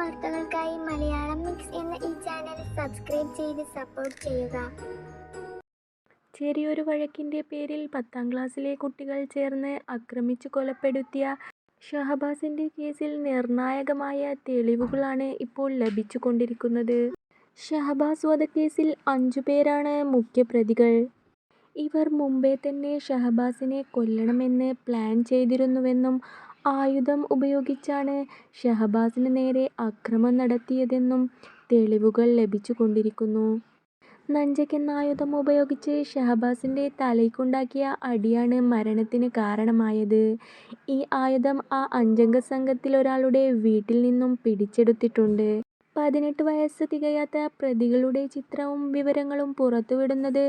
വാർത്തകൾക്കായി മലയാളം മിക്സ് എന്ന ഈ ചാനൽ സബ്സ്ക്രൈബ് ചെയ്ത് സപ്പോർട്ട് ചെയ്യുക. ചെറിയൊരു വഴക്കിൻ്റെ പേരിൽ 10ാം ക്ലാസ്സിലെ കുട്ടികൾ ചേർന്ന് ആക്രമിച്ചു കൊലപ്പെടുത്തിയ ഷഹബാസിൻ്റെ കേസിൽ നിർണായകമായ തെളിവുകളാണ് ഇപ്പോൾ ലഭിച്ചുകൊണ്ടിരിക്കുന്നത്. ഷഹബാസ് വധക്കേസിൽ 5 പേരാണ് മുഖ്യപ്രതികൾ. ഇവർ മുമ്പേ തന്നെ ഷഹബാസിനെ കൊല്ലണമെന്ന് പ്ലാൻ ചെയ്തിരുന്നുവെന്നും ആയുധം ഉപയോഗിച്ചാണ് ഷഹബാസിന് നേരെ ആക്രമണം നടത്തിയതെന്നും തെളിവുകൾ ലഭിച്ചുകൊണ്ടിരിക്കുന്നു. നഞ്ചക് എന്ന ആയുധം ഉപയോഗിച്ച് ഷഹബാസിൻ്റെ തലയ്ക്കുണ്ടാക്കിയ അടിയാണ് മരണത്തിന് കാരണമായത്. ഈ ആയുധം ആ 5 അംഗ സംഘത്തിലൊരാളുടെ വീട്ടിൽ നിന്നും പിടിച്ചെടുത്തിട്ടുണ്ട്. 18 വയസ്സ് തികയാത്ത പ്രതികളുടെ ചിത്രവും വിവരങ്ങളും പുറത്തുവിടുന്നത്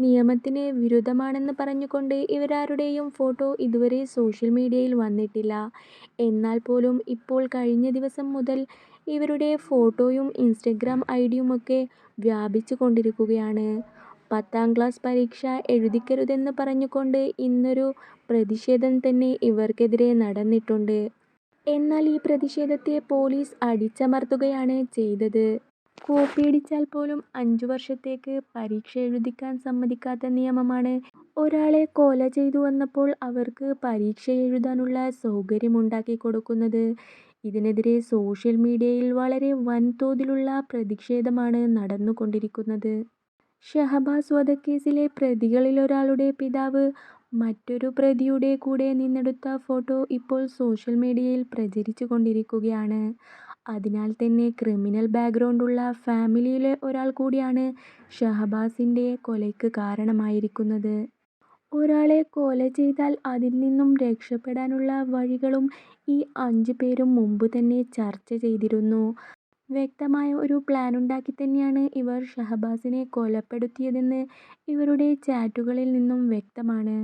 നിയമത്തിന് വിരുദ്ധമാണെന്ന് പറഞ്ഞുകൊണ്ട് ഇവരാരുടെയും ഫോട്ടോ ഇതുവരെ സോഷ്യൽ മീഡിയയിൽ വന്നിട്ടില്ല. എന്നാൽ പോലും ഇപ്പോൾ കഴിഞ്ഞ ദിവസം മുതൽ ഇവരുടെ ഫോട്ടോയും ഇൻസ്റ്റഗ്രാം ഐഡിയുമൊക്കെ വ്യാപിച്ചുകൊണ്ടിരിക്കുകയാണ്. 10ാം ക്ലാസ് പരീക്ഷ എഴുതിക്കരുതെന്ന് പറഞ്ഞുകൊണ്ട് ഇന്നൊരു പ്രതിഷേധം തന്നെ ഇവർക്കെതിരെ നടന്നിട്ടുണ്ട്. എന്നാൽ ഈ പ്രതിഷേധത്തെ പോലീസ് അടിച്ചമർത്തുകയാണ് ചെയ്തത്. കോപ്പിയടിച്ചാൽ പോലും 5 വർഷത്തേക്ക് പരീക്ഷ എഴുതിക്കാൻ സമ്മതിക്കാത്ത നിയമമാണ് ഒരാളെ കൊല ചെയ്തു വന്നപ്പോൾ അവർക്ക് പരീക്ഷ എഴുതാനുള്ള സൗകര്യമുണ്ടാക്കി കൊടുക്കുന്നത്. ഇതിനെതിരെ സോഷ്യൽ മീഡിയയിൽ വളരെ വൻതോതിലുള്ള പ്രതിഷേധമാണ് നടന്നുകൊണ്ടിരിക്കുന്നത്. ഷഹബാസ് വധക്കേസിലെ പ്രതികളിലൊരാളുടെ പിതാവ് മറ്റൊരു പ്രതിയുടെ കൂടെ നിന്നെടുത്ത ഫോട്ടോ ഇപ്പോൾ സോഷ്യൽ മീഡിയയിൽ പ്രചരിച്ചുകൊണ്ടിരിക്കുകയാണ്. അതിനാൽ തന്നെ ക്രിമിനൽ ബാക്ക്ഗ്രൗണ്ടുള്ള ഫാമിലിയിലെ ഒരാൾ കൂടിയാണ് ഷഹബാസിൻ്റെ കൊലയ്ക്ക് കാരണമായിരിക്കുന്നത്. ഒരാളെ കൊല ചെയ്താൽ അതിൽ നിന്നും രക്ഷപ്പെടാനുള്ള വഴികളും ഈ 5 പേരും മുമ്പ് തന്നെ ചർച്ച ചെയ്തിരുന്നു. വ്യക്തമായ ഒരു പ്ലാനുണ്ടാക്കി തന്നെയാണ് ഇവർ ഷഹബാസിനെ കൊലപ്പെടുത്തിയതെന്ന് ഇവരുടെ ചാറ്റുകളിൽ നിന്നും വ്യക്തമാണ്.